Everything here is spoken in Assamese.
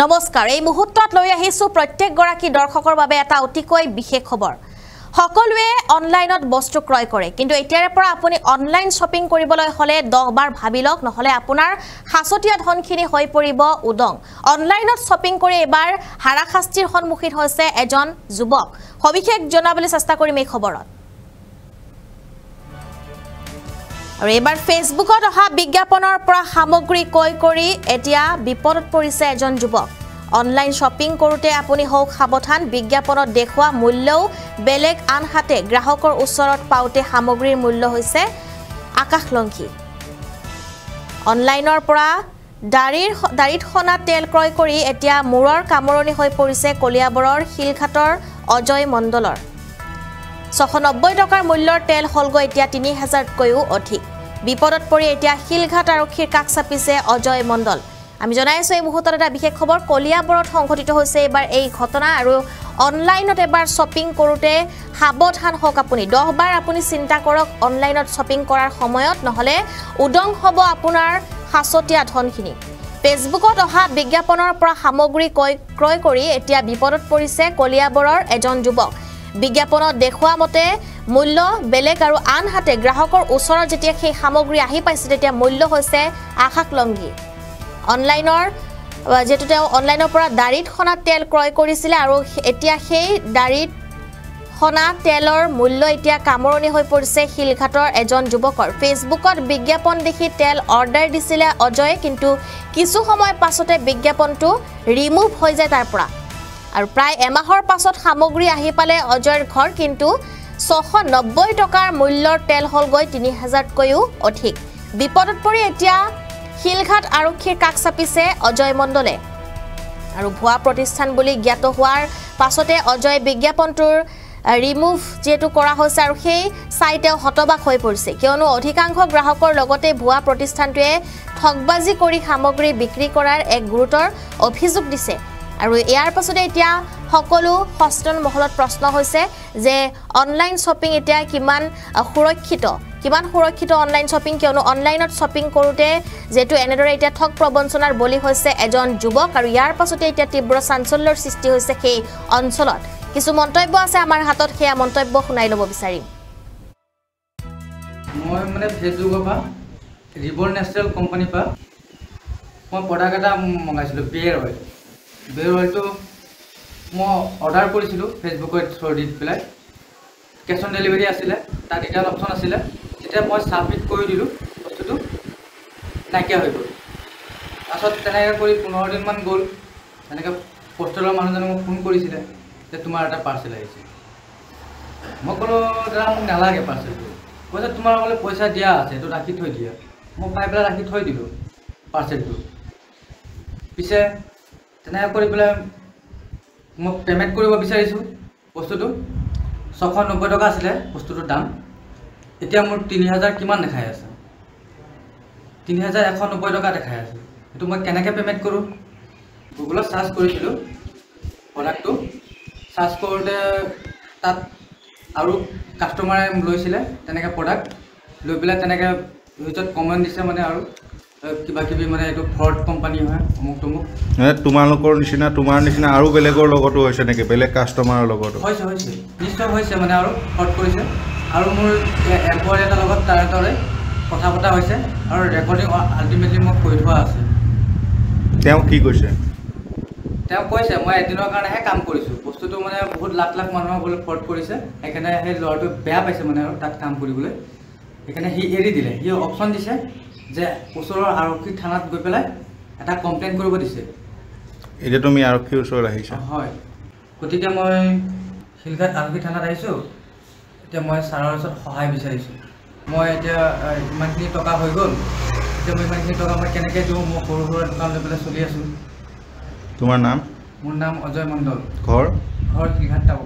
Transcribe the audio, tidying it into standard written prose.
নমস্কাৰ এই মুহূৰ্তত লৈ আহিছো প্ৰত্যেক গৰাকী দৰ্শকৰ বাবে এটা অতিকৈ বিশেষ খবৰ সকলোৱে অনলাইনত বস্তু ক্ৰয় কৰে কিন্তু এতিয়াৰ পৰা আপুনি অনলাইন শ্বপিং কৰিবলৈ হলে 10 বাৰ ভাবিলক নহলে আপোনাৰ হাসতীয়া ধনখিনি হৈ পৰিব উদং অনলাইনত শ্বপিং কৰি এবাৰ হাৰাশাস্তিৰ সন্মুখীন হৈছে এজন যুৱক সবিশেষ জনাবলৈ চেষ্টা কৰিম এই খবৰত আৰু এবাৰ ফেসবুকত অহা বিজ্ঞাপনৰ পৰা সামগ্ৰী ক্ৰয় কৰি এতিয়া বিপদত পৰিছে এজন যুৱক অনলাইন শ্বপিং কৰোতে আপুনি হওক সাৱধান বিজ্ঞাপনত দেখুৱা মূল্যও বেলেগ আনহাতে গ্ৰাহকৰ ওচৰত পাওতে সামগ্ৰীৰ মূল্য হৈছে আকাশলংঘী অনলাইনৰ পৰা দাৰিত খনা তেল ক্ৰয় কৰি এতিয়া মূৰৰ কামৰণি হৈ পৰিছে কলিয়াবৰৰ শিলঘাটৰ অজয় মণ্ডলৰ 690 টকাৰ মূল্যৰ তেল হলগৈ এতিয়া 3000 কৈও অধিক বিপদত পৰি এতিয়া শিলঘাট আৰক্ষীৰ কাষ চাপিছে অজয় মণ্ডল আমি জনাইছো এই মুহূৰ্তত এটা বিশেষ খবৰ কলিয়াবৰত সংঘটিত হৈছে এবাৰ এই ঘটনা আৰু অনলাইনত এবাৰ শ্বপিং কৰোতে সাৱধান হওক আপুনি 10 বাৰ আপুনি চিন্তা কৰক অনলাইনত শ্বপিং কৰাৰ সময়ত নহলে উদং হ'ব আপোনাৰ হাসতীয়া ধনখিনি ফেসবুকত অহা বিজ্ঞাপনৰ পৰা সামগ্ৰী ক্ৰয় কৰি এতিয়া বিপদত পৰিছে কলিয়াবৰৰ এজন যুৱক বিজ্ঞাপনত দেখুৱা মতে মূল্য বেলেগ আৰু আনহাতে গ্ৰাহকৰ ওচৰত যেতিয়া সেই সামগ্ৰী আহি পাইছে তেতিয়া মূল্য হৈছে আকাশলংঘী অনলাইনৰ যেটো তেওঁ অনলাইনৰ পৰা দাৰিত খনা তেল ক্ৰয় কৰিছিল আৰু এতিয়া সেই দাৰিত খনা তেলৰ মূল্য এতিয়া কামৰণি হৈ পৰিছে শিলঘাটৰ এজন যুৱকৰ ফেসবুকত বিজ্ঞাপন দেখি তেল অৰ্ডাৰ দিছিলে অজয় কিন্তু কিছু সময় পাছতে বিজ্ঞাপনটো ৰিমুভ হৈ যায় তাৰ পৰা আৰু প্ৰায় এমাহৰ পাছত সামগ্ৰী আহি পালে অজয়ৰ ঘৰ কিন্তু 690 টকাৰ মূল্যৰ তেল হলগৈ 3000 কৈও অধিক বিপদত পৰি এতিয়া শিলঘাট আৰক্ষীৰ কাষ চাপিছে অজয় মণ্ডলে আৰু ভুৱা প্ৰতিষ্ঠান বুলি জ্ঞাত হোৱাৰ পাছতে অজয় বিজ্ঞাপনটোৰ ৰিমুভ যেটো কৰা হৈছে আৰু সেই সাইটেও হতবাক হৈ পৰিছে কিয়নো অধিকাংশ গ্ৰাহকৰ লগতে ভুৱা প্ৰতিষ্ঠানটোৱে ঠগবাজি কৰি সামগ্ৰী বিক্ৰী কৰাৰ এক গুৰুতৰ অভিযোগ দিছে আৰু ইয়াৰ পাছতে এতিয়া সকলো সচেতন মহলত প্ৰশ্ন হৈছে যে অনলাইন শ্বপিং এতিয়া কিমান সুৰক্ষিত অনলাইন শ্বপিং কিয়নো অনলাইনত শ্বপিং কৰোতে যেটো এনেদৰে এতিয়া ঠগ প্ৰবঞ্চনাৰ বলি হৈছে এজন যুৱক আৰু ইয়াৰ পাছতে এতিয়া তীব্ৰ চাঞ্চল্যৰ সৃষ্টি হৈছে সেই অঞ্চলত কিছু মন্তব্য আছে আমাৰ হাতত হেয়া মন্তব্য শুনাই লব বিচাৰিম মই মানে ফেসবুকৰ পৰা ৰিবন নেচাৰেল কোম্পানীৰ পৰা মই প্ৰডাক্ট এটা মগাইছিলোঁ বিয়েৰ অইলটো মই অৰ্ডাৰ কৰিছিলোঁ ফেসবুকৰ থ্ৰু দি পেলাই কেছ অন ডেলিভাৰী আছিলে তাত ৰিটাৰ্ণ অপশ্যন আছিলে যেতিয়া মই ছাবমিট কৰি দিলোঁ বস্তুটো নাইকিয়া হৈ গ'ল তাৰপাছত তেনেকৈ কৰি 15 দিনমান গ'ল তেনেকৈ পোষ্টেলৰ মানুহজনে মোক ফোন কৰিছিলে যে তোমাৰ এটা পাৰ্চেল আহিছে মই ক'লোঁ দাদা মোক নালাগে পাৰ্চেলটো কৈছে তোমাৰ বোলে পইচা দিয়া আছে এইটো ৰাখি থৈ দিয়া মই পাই পেলাই ৰাখি থৈ দিলোঁ পাৰ্চেলটো পিছে তেনেকৈ কৰি পেলাই মই পে'মেণ্ট কৰিব বিচাৰিছোঁ বস্তুটো 690 টকা আছিলে বস্তুটোৰ দাম এতিয়া মোৰ 3000 কিমান দেখাই আছে 3190 টকা দেখাই আছে এইটো মই কেনেকৈ পে'মেণ্ট কৰোঁ গুগলত চাৰ্চ কৰিছিলোঁ প্ৰডাক্টটো চাৰ্চ কৰোঁতে তাত আৰু কাষ্টমাৰে লৈছিলে তেনেকৈ প্ৰডাক্ট লৈ পেলাই তেনেকৈ ভিতৰত কমেণ্ট দিছে মানে আৰু কিবা কিবি মানে এইটো ফ্ৰড কোম্পানী হয় অমুক তমুক তোমালোকৰ নিচিনা তোমাৰ নিচিনা আৰু বেলেগৰ লগতো হৈছে নেকি বেলেগ কাষ্টমাৰৰ লগতো হৈছে নিশ্চয় হৈছে মানে আৰু ফ্ৰড কৰিছে আৰু মোৰ এম্পলয় এটাৰ লগত তাৰে কথা পতা হৈছে আৰু ৰেকৰ্ডিং আল্টিমেটলি মই কৰি থোৱা আছে তেওঁ কি কৈছে তেওঁ কৈছে মই এদিনৰ কাৰণেহে কাম কৰিছোঁ বস্তুটো মানে বহুত লাখ মানুহৰ বোলে ফ্ৰড কৰিছে সেইকাৰণে সেই ল'ৰাটো বেয়া পাইছে মানে আৰু তাত কাম কৰিবলৈ সেইকাৰণে সি এৰি দিলে সি অপশ্যন দিছে যে ওচৰৰ আৰক্ষী থানাত গৈ পেলাই এটা কমপ্লেইন কৰিব দিছে এতিয়া তুমি আৰক্ষীৰ ওচৰত আহিছা হয় গতিকে মই শিলঘাট আৰক্ষী থানাত আহিছোঁ এতিয়া মই ছাৰৰ ওচৰত সহায় বিচাৰিছোঁ মই এতিয়া ইমানখিনি টকা হৈ গ'ল এতিয়া মই ইমানখিনি টকা মই কেনেকৈ দিওঁ মই সৰু সুৰা দোকান লৈ পেলাই চলি আছোঁ তোমাৰ নাম মোৰ নাম অজয় মণ্ডল ঘৰ শিলঘাট টাউন